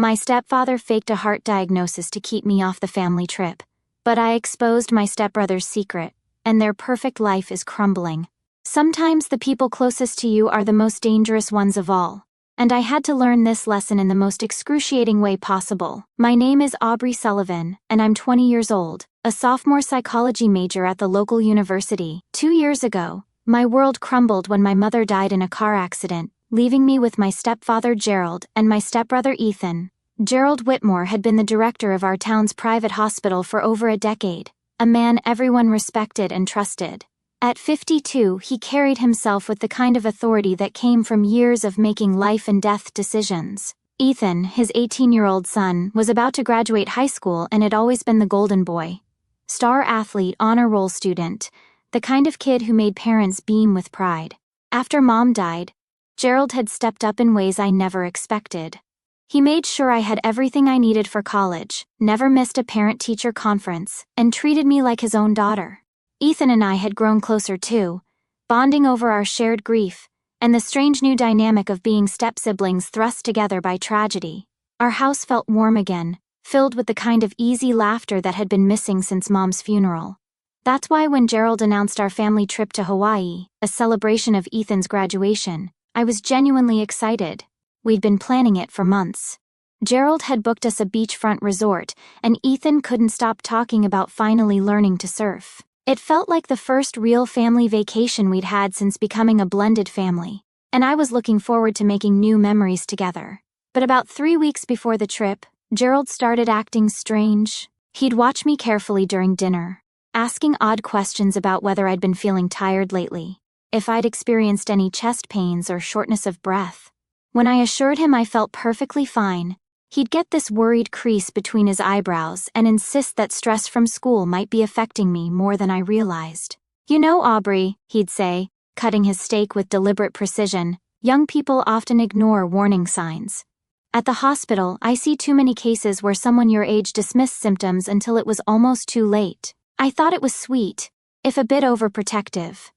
My stepfather faked a heart diagnosis to keep me off the family trip. But I exposed my stepbrother's secret, and their perfect life is crumbling. Sometimes the people closest to you are the most dangerous ones of all. And I had to learn this lesson in the most excruciating way possible. My name is Aubrey Sullivan, and I'm 20 years old, a sophomore psychology major at the local university. 2 years ago, my world crumbled when my mother died in a car accident, leaving me with my stepfather Gerald and my stepbrother Ethan. Gerald Whitmore had been the director of our town's private hospital for over a decade, a man everyone respected and trusted. At 52, he carried himself with the kind of authority that came from years of making life and death decisions. Ethan, his 18-year-old son, was about to graduate high school and had always been the golden boy. Star athlete, honor roll student, the kind of kid who made parents beam with pride. After Mom died, Gerald had stepped up in ways I never expected. He made sure I had everything I needed for college, never missed a parent-teacher conference, and treated me like his own daughter. Ethan and I had grown closer too, bonding over our shared grief, and the strange new dynamic of being step-siblings thrust together by tragedy. Our house felt warm again, filled with the kind of easy laughter that had been missing since Mom's funeral. That's why when Gerald announced our family trip to Hawaii, a celebration of Ethan's graduation, I was genuinely excited. We'd been planning it for months. Gerald had booked us a beachfront resort, and Ethan couldn't stop talking about finally learning to surf. It felt like the first real family vacation we'd had since becoming a blended family, and I was looking forward to making new memories together. But about 3 weeks before the trip, Gerald started acting strange. He'd watch me carefully during dinner, asking odd questions about whether I'd been feeling tired lately, if I'd experienced any chest pains or shortness of breath. When I assured him I felt perfectly fine, he'd get this worried crease between his eyebrows and insist that stress from school might be affecting me more than I realized. "You know, Aubrey," he'd say, cutting his steak with deliberate precision, "young people often ignore warning signs. At the hospital, I see too many cases where someone your age dismissed symptoms until it was almost too late." I thought it was sweet, if a bit overprotective.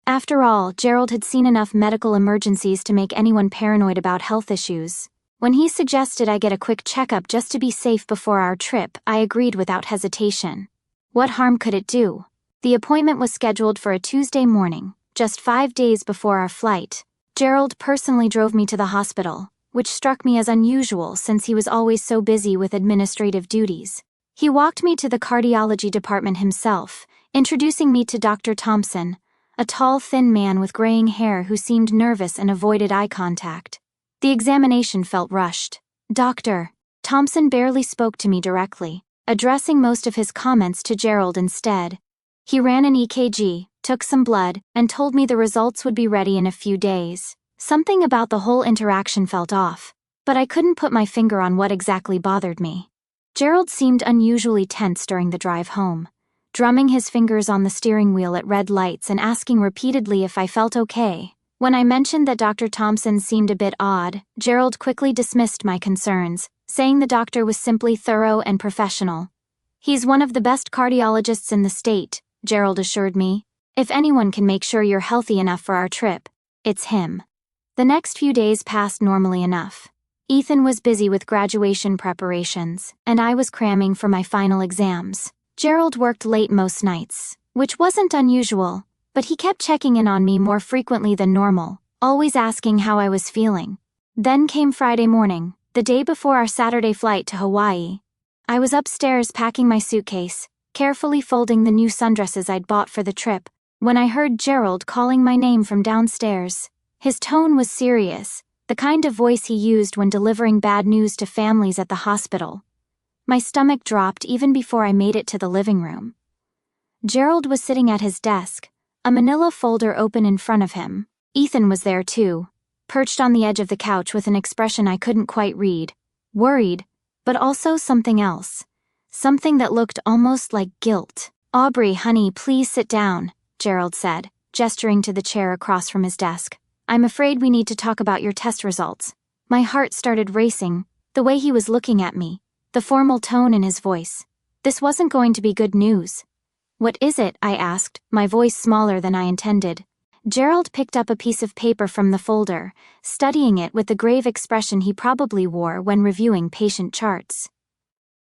After all, Gerald had seen enough medical emergencies to make anyone paranoid about health issues. When he suggested I get a quick checkup just to be safe before our trip, I agreed without hesitation. What harm could it do? The appointment was scheduled for a Tuesday morning, just 5 days before our flight. Gerald personally drove me to the hospital, which struck me as unusual since he was always so busy with administrative duties. He walked me to the cardiology department himself, introducing me to Dr. Thompson, a tall, thin man with graying hair who seemed nervous and avoided eye contact. The examination felt rushed. Dr. Thompson barely spoke to me directly, addressing most of his comments to Gerald instead. He ran an EKG, took some blood, and told me the results would be ready in a few days. Something about the whole interaction felt off, but I couldn't put my finger on what exactly bothered me. Gerald seemed unusually tense during the drive home, drumming his fingers on the steering wheel at red lights and asking repeatedly if I felt okay. When I mentioned that Dr. Thompson seemed a bit odd, Gerald quickly dismissed my concerns, saying the doctor was simply thorough and professional. "He's one of the best cardiologists in the state," Gerald assured me. "If anyone can make sure you're healthy enough for our trip, it's him." The next few days passed normally enough. Ethan was busy with graduation preparations, and I was cramming for my final exams. Gerald worked late most nights, which wasn't unusual, but he kept checking in on me more frequently than normal, always asking how I was feeling. Then came Friday morning, the day before our Saturday flight to Hawaii. I was upstairs packing my suitcase, carefully folding the new sundresses I'd bought for the trip, when I heard Gerald calling my name from downstairs. His tone was serious, the kind of voice he used when delivering bad news to families at the hospital. My stomach dropped even before I made it to the living room. Gerald was sitting at his desk, a manila folder open in front of him. Ethan was there too, perched on the edge of the couch with an expression I couldn't quite read. Worried, but also something else. Something that looked almost like guilt. "Aubrey, honey, please sit down," Gerald said, gesturing to the chair across from his desk. "I'm afraid we need to talk about your test results." My heart started racing, the way he was looking at me, the formal tone in his voice. This wasn't going to be good news. "What is it?" I asked, my voice smaller than I intended. Gerald picked up a piece of paper from the folder, studying it with the grave expression he probably wore when reviewing patient charts.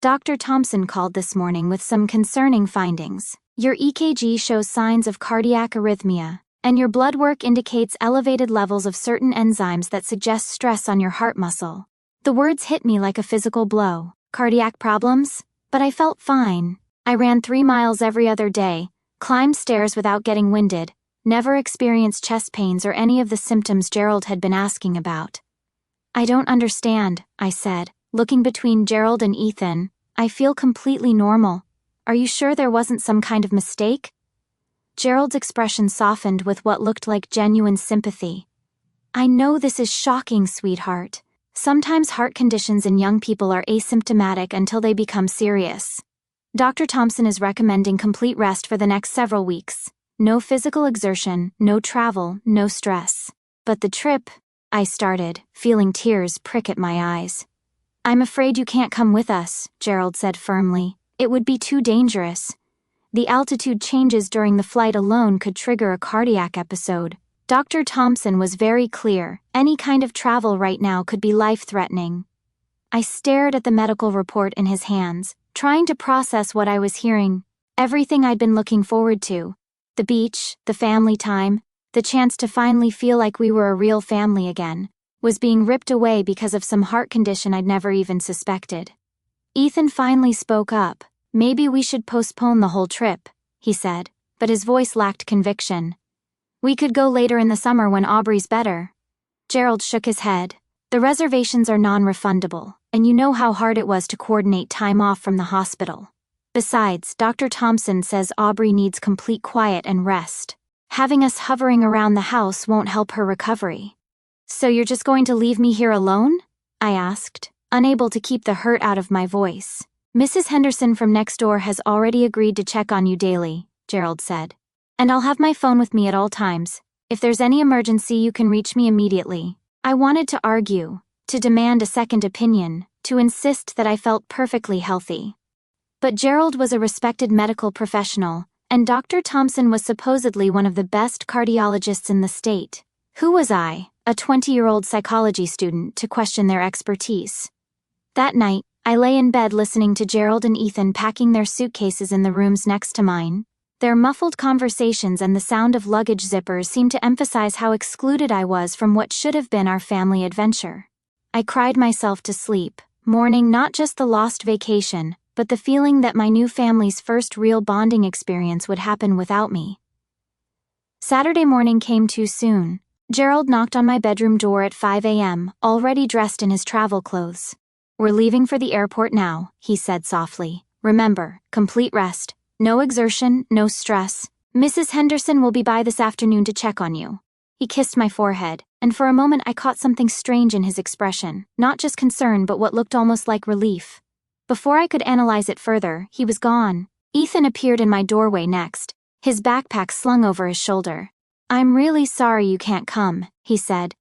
Dr. Thompson called this morning with some concerning findings. Your EKG shows signs of cardiac arrhythmia, and your blood work indicates elevated levels of certain enzymes that suggest stress on your heart muscle. The words hit me like a physical blow. Cardiac problems? But I felt fine. I ran 3 miles every other day, climbed stairs without getting winded, never experienced chest pains or any of the symptoms Gerald had been asking about. I don't understand, I said, looking between Gerald and Ethan. I feel completely normal. Are you sure there wasn't some kind of mistake? Gerald's expression softened with what looked like genuine sympathy. I know this is shocking, sweetheart. Sometimes heart conditions in young people are asymptomatic until they become serious. Dr. Thompson is recommending complete rest for the next several weeks. No physical exertion, no travel, no stress. But the trip, I started, feeling tears prick at my eyes. I'm afraid you can't come with us, Gerald said firmly. It would be too dangerous. The altitude changes during the flight alone could trigger a cardiac episode. Dr. Thompson was very clear. Any kind of travel right now could be life-threatening. I stared at the medical report in his hands, trying to process what I was hearing. Everything I'd been looking forward to. The beach, the family time, the chance to finally feel like we were a real family again, was being ripped away because of some heart condition I'd never even suspected. Ethan finally spoke up. Maybe we should postpone the whole trip, he said, but his voice lacked conviction. We could go later in the summer when Aubrey's better. Gerald shook his head. The reservations are non-refundable, and you know how hard it was to coordinate time off from the hospital. Besides, Dr. Thompson says Aubrey needs complete quiet and rest. Having us hovering around the house won't help her recovery. So you're just going to leave me here alone? I asked, unable to keep the hurt out of my voice. Mrs. Henderson from next door has already agreed to check on you daily, Gerald said. And I'll have my phone with me at all times. If there's any emergency, you can reach me immediately. I wanted to argue, to demand a second opinion, to insist that I felt perfectly healthy. But Gerald was a respected medical professional, and Dr. Thompson was supposedly one of the best cardiologists in the state. Who was I, a 20-year-old psychology student, to question their expertise? That night, I lay in bed listening to Gerald and Ethan packing their suitcases in the rooms next to mine. Their muffled conversations and the sound of luggage zippers seemed to emphasize how excluded I was from what should have been our family adventure. I cried myself to sleep, mourning not just the lost vacation, but the feeling that my new family's first real bonding experience would happen without me. Saturday morning came too soon. Gerald knocked on my bedroom door at 5 a.m., already dressed in his travel clothes. We're leaving for the airport now, he said softly. Remember, complete rest. No exertion, no stress. Mrs. Henderson will be by this afternoon to check on you. He kissed my forehead, and for a moment I caught something strange in his expression, not just concern but what looked almost like relief. Before I could analyze it further, he was gone. Ethan appeared in my doorway next, his backpack slung over his shoulder. I'm really sorry you can't come, he said.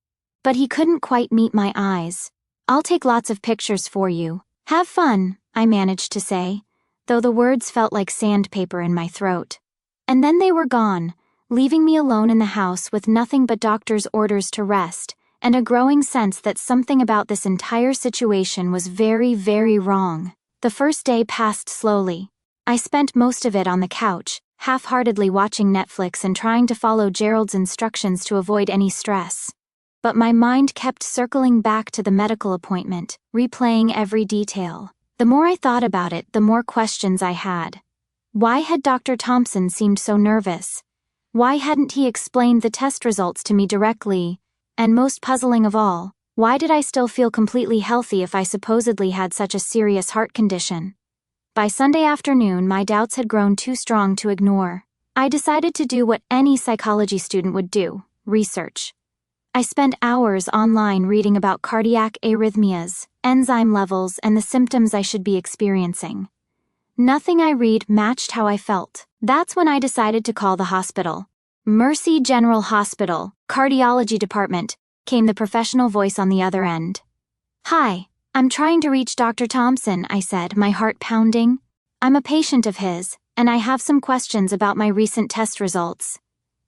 But he couldn't quite meet my eyes. I'll take lots of pictures for you. Have fun, I managed to say, though the words felt like sandpaper in my throat. And then they were gone, leaving me alone in the house with nothing but doctor's orders to rest, and a growing sense that something about this entire situation was very, very wrong. The first day passed slowly. I spent most of it on the couch, half-heartedly watching Netflix and trying to follow Gerald's instructions to avoid any stress. But my mind kept circling back to the medical appointment, replaying every detail. The more I thought about it, the more questions I had. Why had Dr. Thompson seemed so nervous? Why hadn't he explained the test results to me directly? And most puzzling of all, why did I still feel completely healthy if I supposedly had such a serious heart condition? By Sunday afternoon, my doubts had grown too strong to ignore. I decided to do what any psychology student would do: research. I spent hours online reading about cardiac arrhythmias, enzyme levels, and the symptoms I should be experiencing. Nothing I read matched how I felt. That's when I decided to call the hospital. Mercy General Hospital, Cardiology Department, came the professional voice on the other end. Hi, I'm trying to reach Dr. Thompson, I said, my heart pounding. I'm a patient of his, and I have some questions about my recent test results.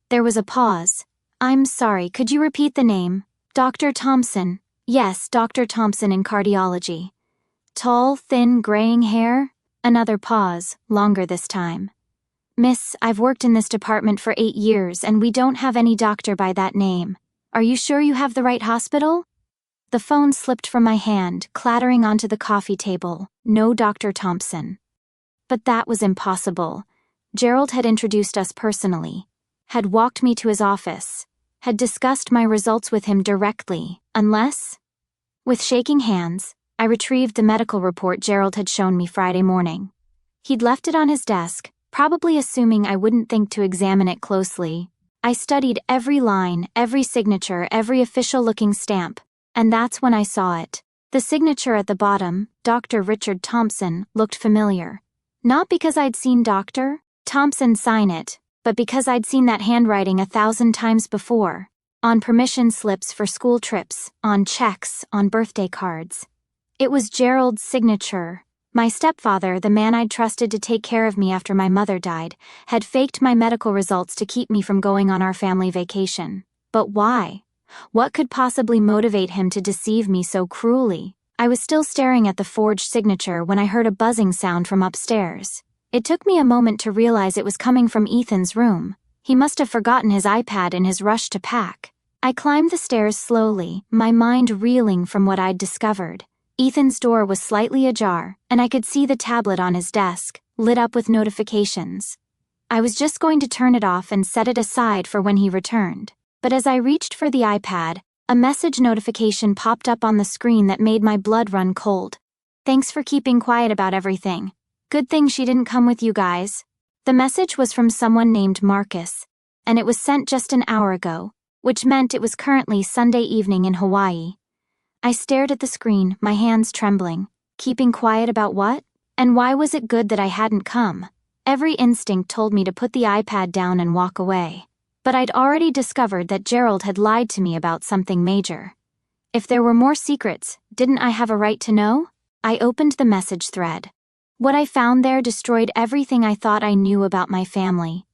There was a pause, I'm sorry, could you repeat the name? Dr. Thompson. Yes, Dr. Thompson in cardiology. Tall, thin, graying hair? Another pause, longer this time. Miss, I've worked in this department for 8 years and we don't have any doctor by that name. Are you sure you have the right hospital? The phone slipped from my hand, clattering onto the coffee table. No Dr. Thompson. But that was impossible. Gerald had introduced us personally, had walked me to his office, had discussed my results with him directly, unless... With shaking hands, I retrieved the medical report Gerald had shown me Friday morning. He'd left it on his desk, probably assuming I wouldn't think to examine it closely. I studied every line, every signature, every official-looking stamp, and that's when I saw it. The signature at the bottom, Dr. Richard Thompson, looked familiar. Not because I'd seen Dr. Thompson sign it, but because I'd seen that handwriting 1,000 times before. On permission slips for school trips, on checks, on birthday cards. It was Gerald's signature. My stepfather, the man I'd trusted to take care of me after my mother died, had faked my medical results to keep me from going on our family vacation. But why? What could possibly motivate him to deceive me so cruelly? I was still staring at the forged signature when I heard a buzzing sound from upstairs. It took me a moment to realize it was coming from Ethan's room. He must have forgotten his iPad in his rush to pack. I climbed the stairs slowly, my mind reeling from what I'd discovered. Ethan's door was slightly ajar, and I could see the tablet on his desk, lit up with notifications. I was just going to turn it off and set it aside for when he returned. But as I reached for the iPad, a message notification popped up on the screen that made my blood run cold. Thanks for keeping quiet about everything. Good thing she didn't come with you guys. The message was from someone named Marcus, and it was sent just an hour ago, which meant it was currently Sunday evening in Hawaii. I stared at the screen, my hands trembling. Keeping quiet about what? And why was it good that I hadn't come? Every instinct told me to put the iPad down and walk away. But I'd already discovered that Gerald had lied to me about something major. If there were more secrets, didn't I have a right to know? I opened the message thread. What I found there destroyed everything I thought I knew about my family.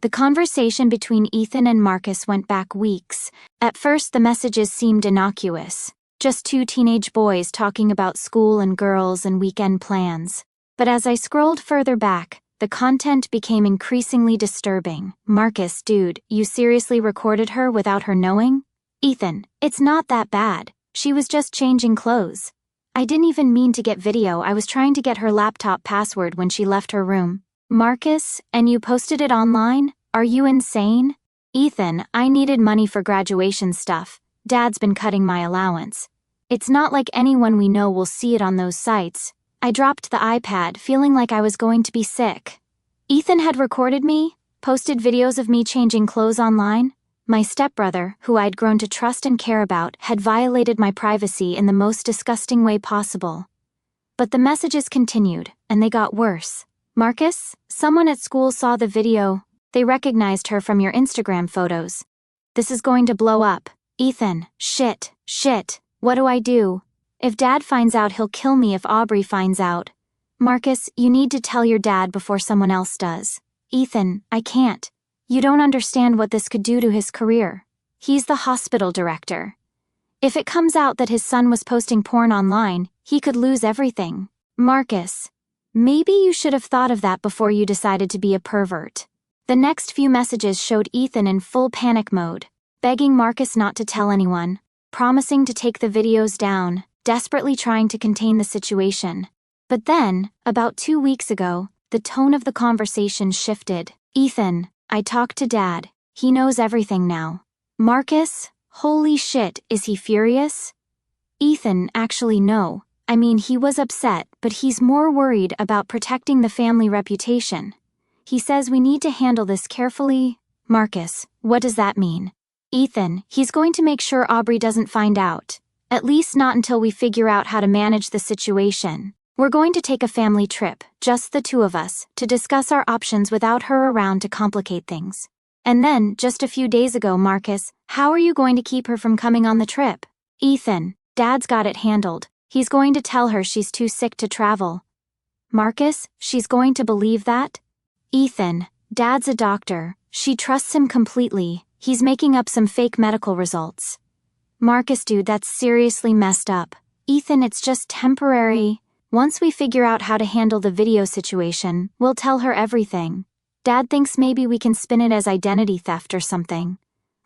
The conversation between Ethan and Marcus went back weeks. At first, the messages seemed innocuous. Just 2 teenage boys talking about school and girls and weekend plans. But as I scrolled further back, the content became increasingly disturbing. Marcus, dude, you seriously recorded her without her knowing? Ethan, it's not that bad. She was just changing clothes. I didn't even mean to get video, I was trying to get her laptop password when she left her room. Marcus, and you posted it online? Are you insane? Ethan, I needed money for graduation stuff. Dad's been cutting my allowance. It's not like anyone we know will see it on those sites. I dropped the iPad, feeling like I was going to be sick. Ethan had recorded me, posted videos of me changing clothes online. My stepbrother, who I'd grown to trust and care about, had violated my privacy in the most disgusting way possible. But the messages continued, and they got worse. Marcus, someone at school saw the video. They recognized her from your Instagram photos. This is going to blow up. Ethan, shit. What do I do? If Dad finds out, he'll kill me if Aubrey finds out. Marcus, you need to tell your dad before someone else does. Ethan, I can't. You don't understand what this could do to his career. He's the hospital director. If it comes out that his son was posting porn online, he could lose everything. Marcus, maybe you should have thought of that before you decided to be a pervert. The next few messages showed Ethan in full panic mode, begging Marcus not to tell anyone, promising to take the videos down, desperately trying to contain the situation. But then, about 2 weeks ago, the tone of the conversation shifted. Ethan, I talked to Dad. He knows everything now. Marcus, holy shit, is he furious? Ethan, actually no. I mean, he was upset, but he's more worried about protecting the family reputation. He says we need to handle this carefully. Marcus, what does that mean? Ethan, he's going to make sure Aubrey doesn't find out. At least not until we figure out how to manage the situation. We're going to take a family trip, just the 2 of us, to discuss our options without her around to complicate things. And then, just a few days ago, Marcus, how are you going to keep her from coming on the trip? Ethan, Dad's got it handled. He's going to tell her she's too sick to travel. Marcus, she's going to believe that? Ethan, Dad's a doctor. She trusts him completely. He's making up some fake medical results. Marcus, dude, that's seriously messed up. Ethan, it's just temporary. Once we figure out how to handle the video situation, we'll tell her everything. Dad thinks maybe we can spin it as identity theft or something.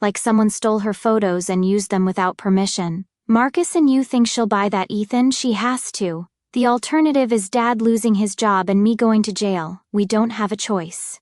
Like someone stole her photos and used them without permission. Marcus and you think she'll buy that, Ethan? She has to. The alternative is Dad losing his job and me going to jail. We don't have a choice.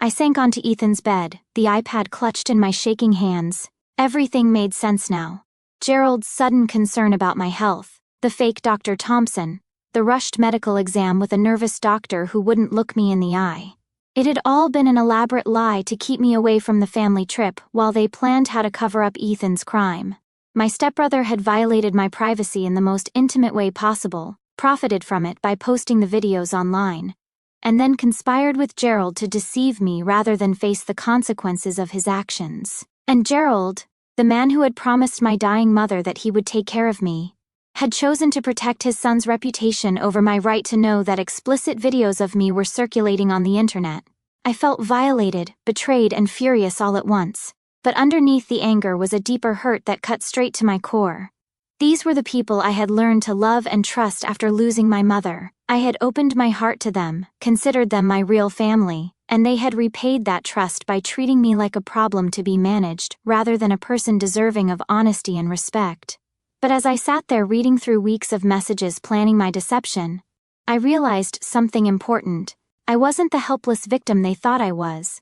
I sank onto Ethan's bed, the iPad clutched in my shaking hands. Everything made sense now. Gerald's sudden concern about my health, the fake Dr. Thompson, the rushed medical exam with a nervous doctor who wouldn't look me in the eye. It had all been an elaborate lie to keep me away from the family trip while they planned how to cover up Ethan's crime. My stepbrother had violated my privacy in the most intimate way possible, profited from it by posting the videos online, and then conspired with Gerald to deceive me rather than face the consequences of his actions. And Gerald, the man who had promised my dying mother that he would take care of me, had chosen to protect his son's reputation over my right to know that explicit videos of me were circulating on the internet. I felt violated, betrayed, and furious all at once, but underneath the anger was a deeper hurt that cut straight to my core. These were the people I had learned to love and trust after losing my mother. I had opened my heart to them, considered them my real family, and they had repaid that trust by treating me like a problem to be managed rather than a person deserving of honesty and respect. But as I sat there reading through weeks of messages planning my deception, I realized something important. I wasn't the helpless victim they thought I was.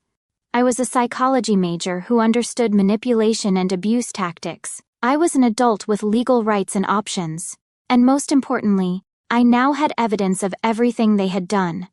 I was a psychology major who understood manipulation and abuse tactics. I was an adult with legal rights and options. And most importantly, I now had evidence of everything they had done.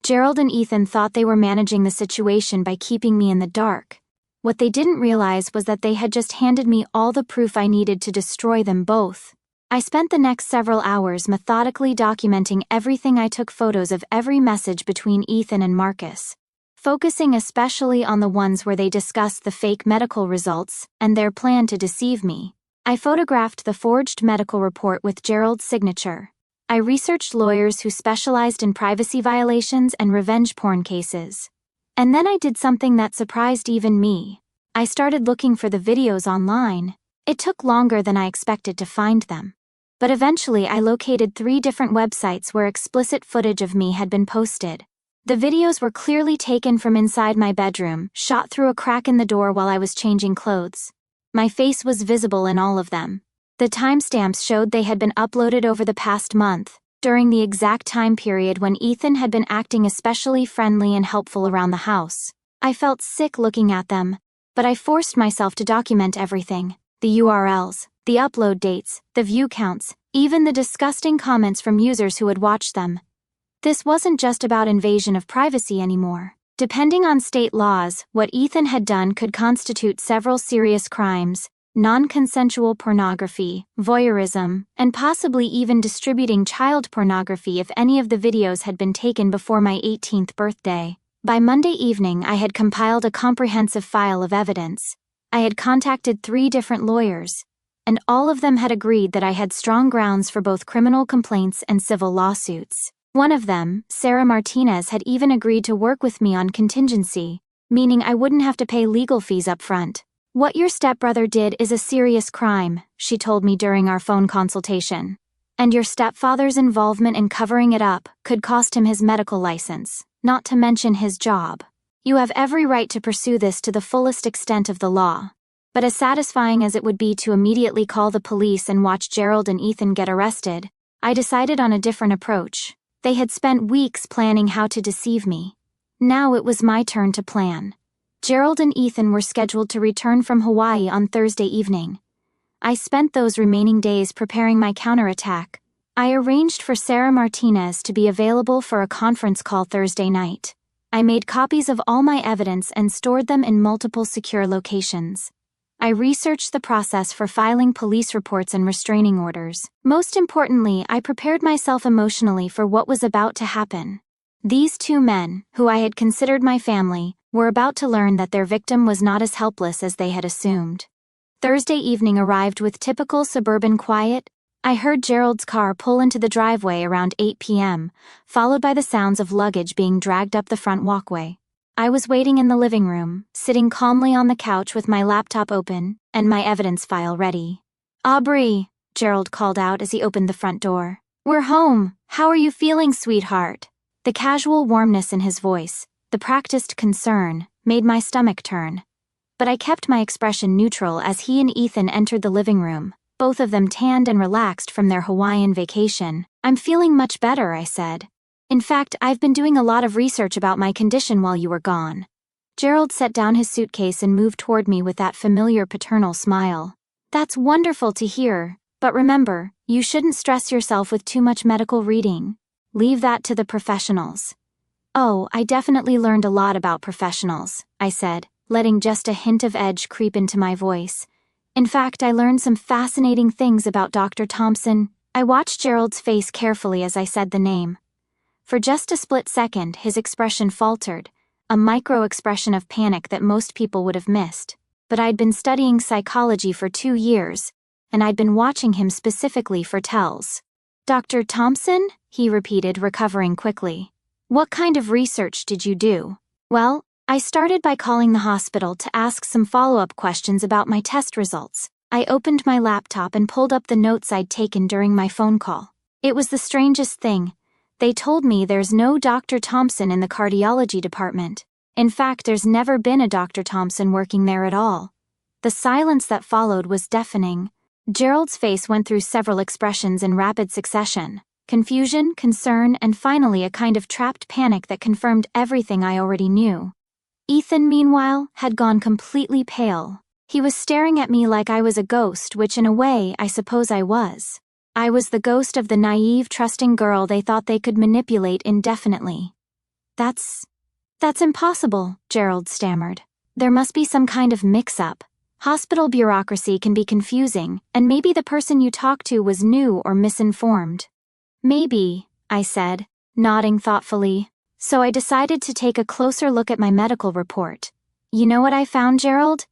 Gerald and Ethan thought they were managing the situation by keeping me in the dark. What they didn't realize was that they had just handed me all the proof I needed to destroy them both. I spent the next several hours methodically documenting everything. I took photos of every message between Ethan and Marcus, focusing especially on the ones where they discussed the fake medical results and their plan to deceive me. I photographed the forged medical report with Gerald's signature. I researched lawyers who specialized in privacy violations and revenge porn cases. And then I did something that surprised even me. I started looking for the videos online. It took longer than I expected to find them. But eventually I located 3 different websites where explicit footage of me had been posted. The videos were clearly taken from inside my bedroom, shot through a crack in the door while I was changing clothes. My face was visible in all of them. The timestamps showed they had been uploaded over the past month, during the exact time period when Ethan had been acting especially friendly and helpful around the house. I felt sick looking at them, but I forced myself to document everything: the URLs, the upload dates, the view counts, even the disgusting comments from users who had watched them. This wasn't just about invasion of privacy anymore. Depending on state laws, what Ethan had done could constitute several serious crimes: non-consensual pornography, voyeurism, and possibly even distributing child pornography if any of the videos had been taken before my 18th birthday. By Monday evening, I had compiled a comprehensive file of evidence. I had contacted 3 different lawyers, and all of them had agreed that I had strong grounds for both criminal complaints and civil lawsuits. One of them, Sarah Martinez, had even agreed to work with me on contingency, meaning I wouldn't have to pay legal fees up front. "What your stepbrother did is a serious crime," she told me during our phone consultation. "And your stepfather's involvement in covering it up could cost him his medical license, not to mention his job. You have every right to pursue this to the fullest extent of the law." But as satisfying as it would be to immediately call the police and watch Gerald and Ethan get arrested, I decided on a different approach. They had spent weeks planning how to deceive me. Now it was my turn to plan. Gerald and Ethan were scheduled to return from Hawaii on Thursday evening. I spent those remaining days preparing my counterattack. I arranged for Sarah Martinez to be available for a conference call Thursday night. I made copies of all my evidence and stored them in multiple secure locations. I researched the process for filing police reports and restraining orders. Most importantly, I prepared myself emotionally for what was about to happen. These 2 men, who I had considered my family, were about to learn that their victim was not as helpless as they had assumed. Thursday evening arrived with typical suburban quiet. I heard Gerald's car pull into the driveway around 8 p.m., followed by the sounds of luggage being dragged up the front walkway. I was waiting in the living room, sitting calmly on the couch with my laptop open and my evidence file ready. "Aubrey," Gerald called out as he opened the front door. "We're home. How are you feeling, sweetheart?" The casual warmness in his voice, the practiced concern, made my stomach turn. But I kept my expression neutral as he and Ethan entered the living room, both of them tanned and relaxed from their Hawaiian vacation. "I'm feeling much better," I said. "In fact, I've been doing a lot of research about my condition while you were gone." Gerald set down his suitcase and moved toward me with that familiar paternal smile. "That's wonderful to hear, but remember, you shouldn't stress yourself with too much medical reading. Leave that to the professionals." "Oh, I definitely learned a lot about professionals," I said, letting just a hint of edge creep into my voice. "In fact, I learned some fascinating things about Dr. Thompson." I watched Gerald's face carefully as I said the name. For just a split second, his expression faltered, a micro-expression of panic that most people would have missed. But I'd been studying psychology for 2 years, and I'd been watching him specifically for tells. "Dr. Thompson?" he repeated, recovering quickly. "What kind of research did you do?" "Well, I started by calling the hospital to ask some follow-up questions about my test results." I opened my laptop and pulled up the notes I'd taken during my phone call. It was the strangest thing. They told me there's no Dr. Thompson in the cardiology department. In fact, there's never been a Dr. Thompson working there at all. The silence that followed was deafening. Gerald's face went through several expressions in rapid succession: confusion, concern, and finally a kind of trapped panic that confirmed everything I already knew. Ethan, meanwhile, had gone completely pale. He was staring at me like I was a ghost, which in a way, I suppose I was. I was the ghost of the naive, trusting girl they thought they could manipulate indefinitely. That's impossible," Gerald stammered. "There must be some kind of mix-up. Hospital bureaucracy can be confusing, and maybe the person you talked to was new or misinformed." "Maybe," I said, nodding thoughtfully. "So I decided to take a closer look at my medical report. You know what I found, Gerald?"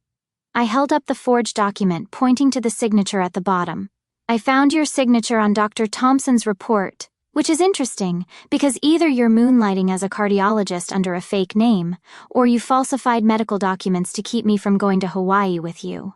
I held up the forged document, pointing to the signature at the bottom. "I found your signature on Dr. Thompson's report, which is interesting, because either you're moonlighting as a cardiologist under a fake name, or you falsified medical documents to keep me from going to Hawaii with you."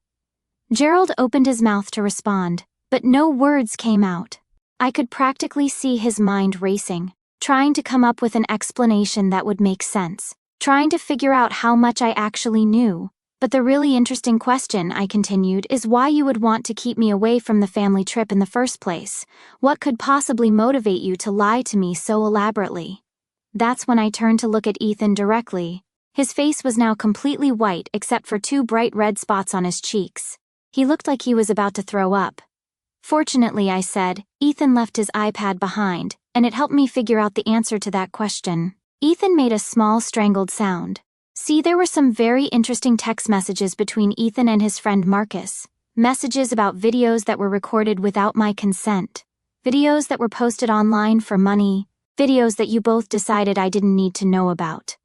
Gerald opened his mouth to respond, but no words came out. I could practically see his mind racing, trying to come up with an explanation that would make sense, trying to figure out how much I actually knew. "But the really interesting question," I continued, "is why you would want to keep me away from the family trip in the first place. What could possibly motivate you to lie to me so elaborately?" That's when I turned to look at Ethan directly. His face was now completely white except for 2 bright red spots on his cheeks. He looked like he was about to throw up. "Fortunately," I said, "Ethan left his iPad behind, and it helped me figure out the answer to that question." Ethan made a small strangled sound. "See, there were some very interesting text messages between Ethan and his friend Marcus. Messages about videos that were recorded without my consent. Videos that were posted online for money. Videos that you both decided I didn't need to know about."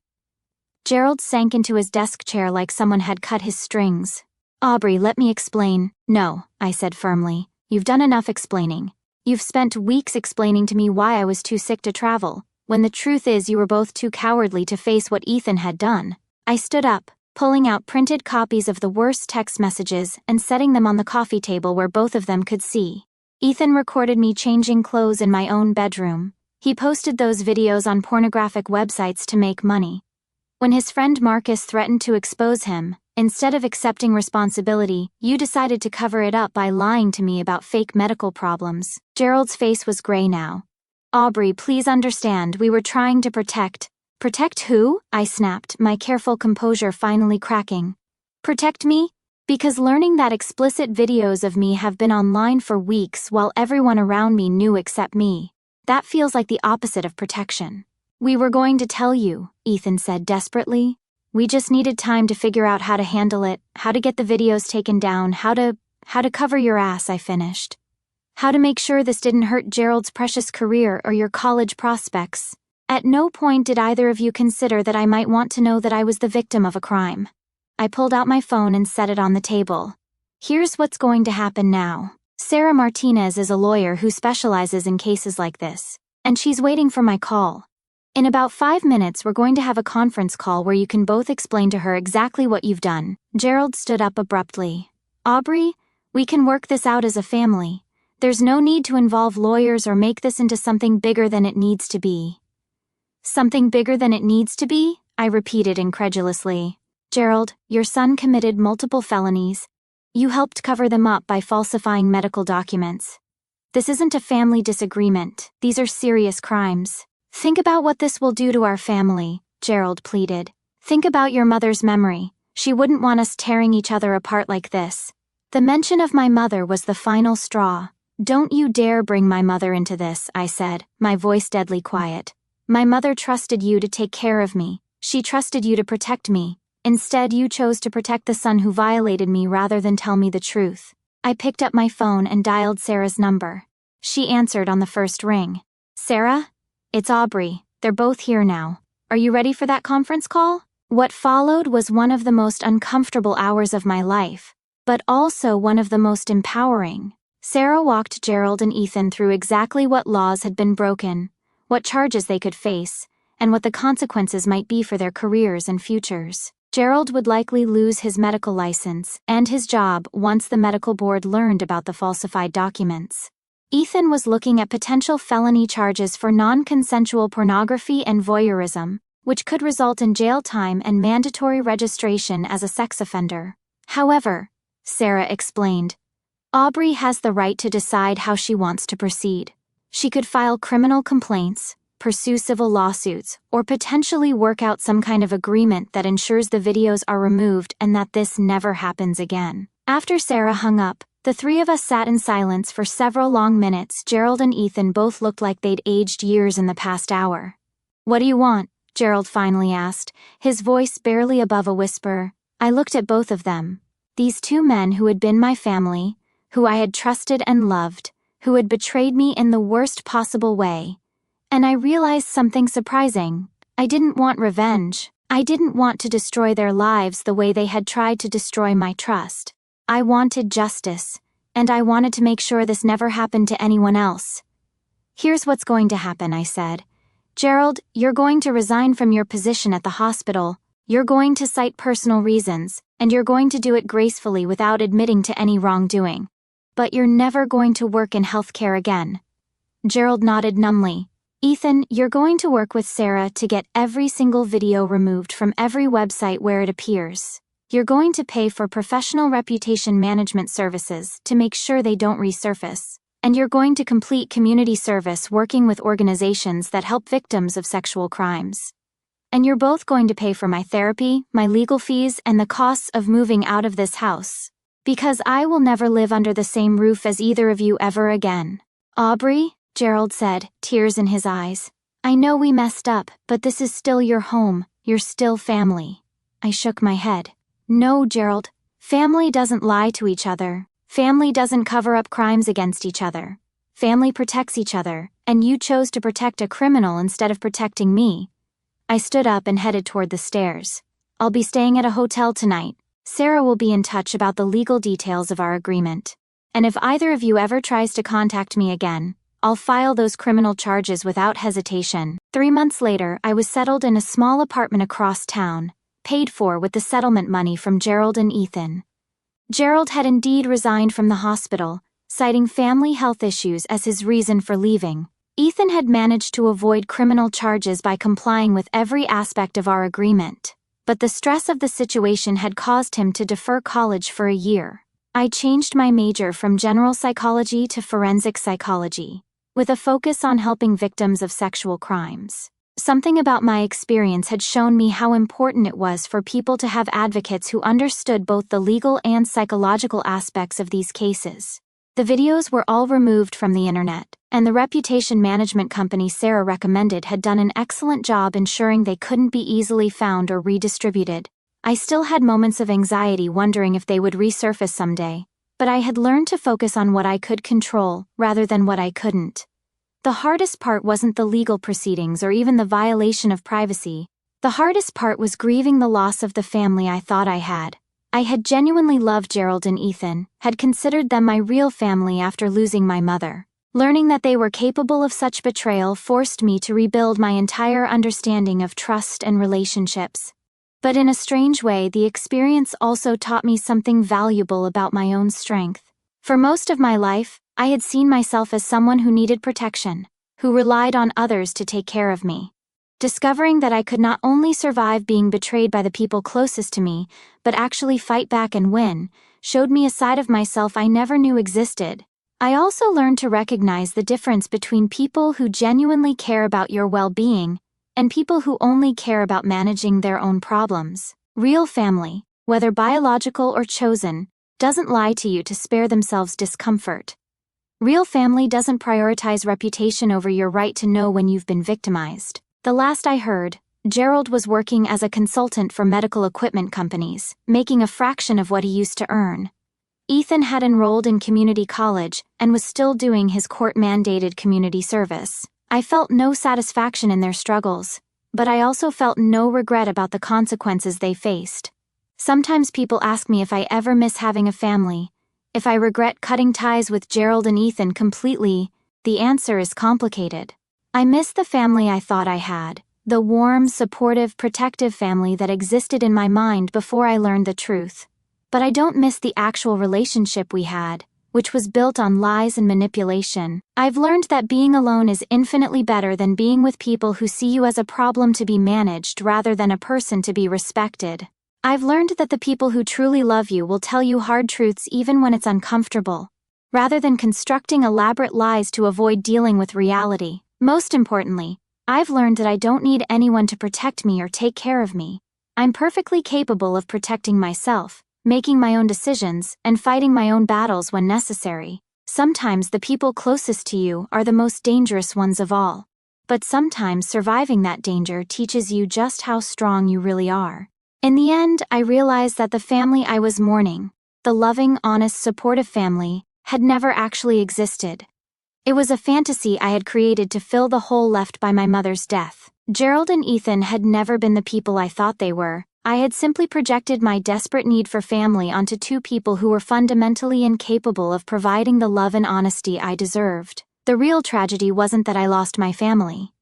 Gerald sank into his desk chair like someone had cut his strings. "Aubrey, let me explain." "No," I said firmly. "You've done enough explaining. You've spent weeks explaining to me why I was too sick to travel, when the truth is you were both too cowardly to face what Ethan had done." I stood up, pulling out printed copies of the worst text messages and setting them on the coffee table where both of them could see. Ethan recorded me changing clothes in my own bedroom. He posted those videos on pornographic websites to make money. When his friend Marcus threatened to expose him, instead of accepting responsibility, you decided to cover it up by lying to me about fake medical problems. Gerald's face was gray now. "Aubrey, please understand, we were trying to protect..." "Protect who?" I snapped, my careful composure finally cracking. "Protect me? Because learning that explicit videos of me have been online for weeks while everyone around me knew except me. That feels like the opposite of protection." "We were going to tell you," Ethan said desperately. "We just needed time to figure out how to handle it, how to get the videos taken down, how to cover your ass," I finished. "How to make sure this didn't hurt Gerald's precious career or your college prospects. At no point did either of you consider that I might want to know that I was the victim of a crime." I pulled out my phone and set it on the table. "Here's what's going to happen now. Sarah Martinez is a lawyer who specializes in cases like this, and she's waiting for my call. In about 5 minutes we're going to have a conference call where you can both explain to her exactly what you've done. Gerald stood up abruptly. Aubrey, we can work this out as a family. There's no need to involve lawyers or make this into something bigger than it needs to be. Something bigger than it needs to be? I repeated incredulously. Gerald, your son committed multiple felonies. You helped cover them up by falsifying medical documents. This isn't a family disagreement. These are serious crimes. Think about what this will do to our family, Gerald pleaded. Think about your mother's memory. She wouldn't want us tearing each other apart like this. The mention of my mother was the final straw. Don't you dare bring my mother into this, I said, my voice deadly quiet. My mother trusted you to take care of me. She trusted you to protect me. Instead, you chose to protect the son who violated me rather than tell me the truth. I picked up my phone and dialed Sarah's number. She answered on the first ring. Sarah? It's Aubrey. They're both here now. Are you ready for that conference call? What followed was one of the most uncomfortable hours of my life, but also one of the most empowering. Sarah walked Gerald and Ethan through exactly what laws had been broken, what charges they could face, and what the consequences might be for their careers and futures. Gerald would likely lose his medical license and his job once the medical board learned about the falsified documents. Ethan was looking at potential felony charges for non-consensual pornography and voyeurism, which could result in jail time and mandatory registration as a sex offender. However, Sarah explained, Aubrey has the right to decide how she wants to proceed. She could file criminal complaints, pursue civil lawsuits, or potentially work out some kind of agreement that ensures the videos are removed and that this never happens again. After Sarah hung up, the three of us sat in silence for several long minutes. Gerald and Ethan both looked like they'd aged years in the past hour. What do you want? Gerald finally asked, his voice barely above a whisper. I looked at both of them. These two men who had been my family, who I had trusted and loved, who had betrayed me in the worst possible way. And I realized something surprising. I didn't want revenge. I didn't want to destroy their lives the way they had tried to destroy my trust. I wanted justice, and I wanted to make sure this never happened to anyone else. Here's what's going to happen, I said. Gerald, you're going to resign from your position at the hospital. You're going to cite personal reasons, and you're going to do it gracefully without admitting to any wrongdoing. But you're never going to work in healthcare again. Gerald nodded numbly. Ethan, you're going to work with Sarah to get every single video removed from every website where it appears. You're going to pay for professional reputation management services to make sure they don't resurface. And you're going to complete community service working with organizations that help victims of sexual crimes. And you're both going to pay for my therapy, my legal fees, and the costs of moving out of this house. Because I will never live under the same roof as either of you ever again. Aubrey, Gerald said, tears in his eyes. I know we messed up, but this is still your home. You're still family. I shook my head. No, Gerald. Family doesn't lie to each other. Family doesn't cover up crimes against each other. Family protects each other, and you chose to protect a criminal instead of protecting me. I stood up and headed toward the stairs. I'll be staying at a hotel tonight. Sarah will be in touch about the legal details of our agreement. And if either of you ever tries to contact me again, I'll file those criminal charges without hesitation. 3 months later, I was settled in a small apartment across town, paid for with the settlement money from Gerald and Ethan. Gerald had indeed resigned from the hospital, citing family health issues as his reason for leaving. Ethan had managed to avoid criminal charges by complying with every aspect of our agreement. But the stress of the situation had caused him to defer college for a year. I changed my major from general psychology to forensic psychology, with a focus on helping victims of sexual crimes. Something about my experience had shown me how important it was for people to have advocates who understood both the legal and psychological aspects of these cases. The videos were all removed from the internet, and the reputation management company Sarah recommended had done an excellent job ensuring they couldn't be easily found or redistributed. I still had moments of anxiety wondering if they would resurface someday, but I had learned to focus on what I could control rather than what I couldn't. The hardest part wasn't the legal proceedings or even the violation of privacy. The hardest part was grieving the loss of the family I thought I had. I had genuinely loved Gerald and Ethan, had considered them my real family after losing my mother. Learning that they were capable of such betrayal forced me to rebuild my entire understanding of trust and relationships. But in a strange way, the experience also taught me something valuable about my own strength. For most of my life, I had seen myself as someone who needed protection, who relied on others to take care of me. Discovering that I could not only survive being betrayed by the people closest to me, but actually fight back and win, showed me a side of myself I never knew existed. I also learned to recognize the difference between people who genuinely care about your well-being and people who only care about managing their own problems. Real family, whether biological or chosen, doesn't lie to you to spare themselves discomfort. Real family doesn't prioritize reputation over your right to know when you've been victimized. The last I heard, Gerald was working as a consultant for medical equipment companies, making a fraction of what he used to earn. Ethan had enrolled in community college and was still doing his court-mandated community service. I felt no satisfaction in their struggles, but I also felt no regret about the consequences they faced. Sometimes people ask me if I ever miss having a family, if I regret cutting ties with Gerald and Ethan completely. The answer is complicated. I miss the family I thought I had, the warm, supportive, protective family that existed in my mind before I learned the truth. But I don't miss the actual relationship we had, which was built on lies and manipulation. I've learned that being alone is infinitely better than being with people who see you as a problem to be managed rather than a person to be respected. I've learned that the people who truly love you will tell you hard truths even when it's uncomfortable, rather than constructing elaborate lies to avoid dealing with reality. Most importantly, I've learned that I don't need anyone to protect me or take care of me. I'm perfectly capable of protecting myself, making my own decisions, and fighting my own battles when necessary. Sometimes the people closest to you are the most dangerous ones of all. But sometimes surviving that danger teaches you just how strong you really are. In the end, I realized that the family I was mourning, the loving, honest, supportive family, had never actually existed. It was a fantasy I had created to fill the hole left by my mother's death. Gerald and Ethan had never been the people I thought they were. I had simply projected my desperate need for family onto two people who were fundamentally incapable of providing the love and honesty I deserved. The real tragedy wasn't that I lost my family.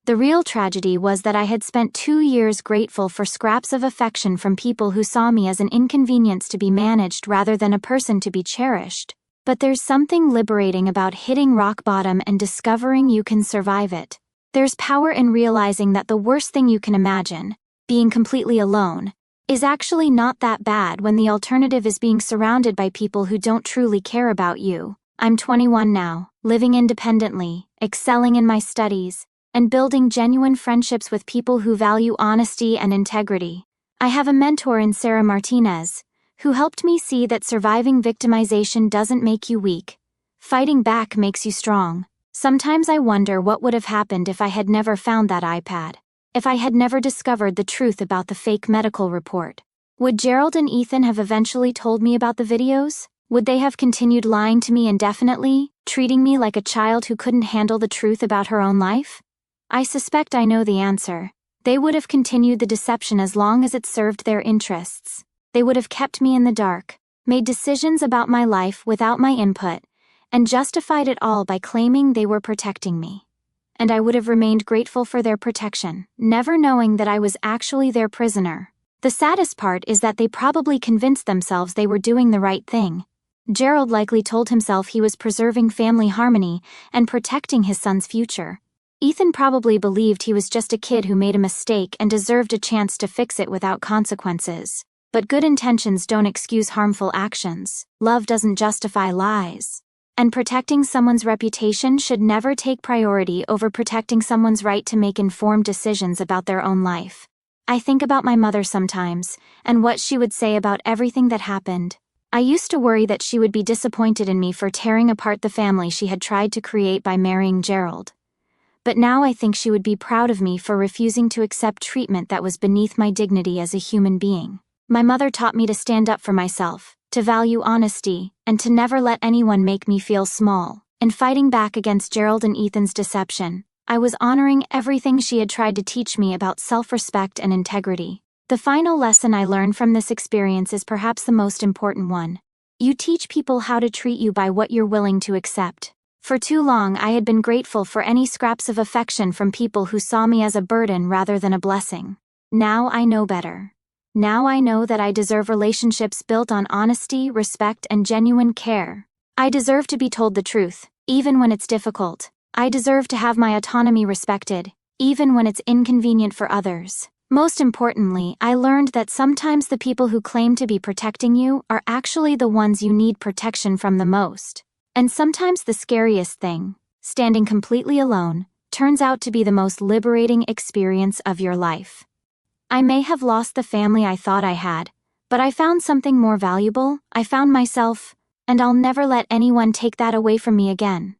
The real tragedy was that I had spent 2 years grateful for scraps of affection from people who saw me as an inconvenience to be managed rather than a person to be cherished. But there's something liberating about hitting rock bottom and discovering you can survive it. There's power in realizing that the worst thing you can imagine, being completely alone, is actually not that bad when the alternative is being surrounded by people who don't truly care about you. I'm 21 now, living independently, excelling in my studies, and building genuine friendships with people who value honesty and integrity. I have a mentor in Sarah Martinez, who helped me see that surviving victimization doesn't make you weak. Fighting back makes you strong. Sometimes I wonder what would have happened if I had never found that iPad. If I had never discovered the truth about the fake medical report. Would Gerald and Ethan have eventually told me about the videos? Would they have continued lying to me indefinitely, treating me like a child who couldn't handle the truth about her own life? I suspect I know the answer. They would have continued the deception as long as it served their interests. They would have kept me in the dark, made decisions about my life without my input, and justified it all by claiming they were protecting me. And I would have remained grateful for their protection, never knowing that I was actually their prisoner. The saddest part is that they probably convinced themselves they were doing the right thing. Gerald likely told himself he was preserving family harmony and protecting his son's future. Ethan probably believed he was just a kid who made a mistake and deserved a chance to fix it without consequences. But good intentions don't excuse harmful actions. Love doesn't justify lies. And protecting someone's reputation should never take priority over protecting someone's right to make informed decisions about their own life. I think about my mother sometimes, and what she would say about everything that happened. I used to worry that she would be disappointed in me for tearing apart the family she had tried to create by marrying Gerald. But now I think she would be proud of me for refusing to accept treatment that was beneath my dignity as a human being. My mother taught me to stand up for myself, to value honesty, and to never let anyone make me feel small. In fighting back against Gerald and Ethan's deception, I was honoring everything she had tried to teach me about self-respect and integrity. The final lesson I learned from this experience is perhaps the most important one. You teach people how to treat you by what you're willing to accept. For too long I had been grateful for any scraps of affection from people who saw me as a burden rather than a blessing. Now I know better. Now I know that I deserve relationships built on honesty, respect, and genuine care. I deserve to be told the truth, even when it's difficult. I deserve to have my autonomy respected, even when it's inconvenient for others. Most importantly, I learned that sometimes the people who claim to be protecting you are actually the ones you need protection from the most. And sometimes the scariest thing, standing completely alone, turns out to be the most liberating experience of your life. I may have lost the family I thought I had, but I found something more valuable. I found myself, and I'll never let anyone take that away from me again.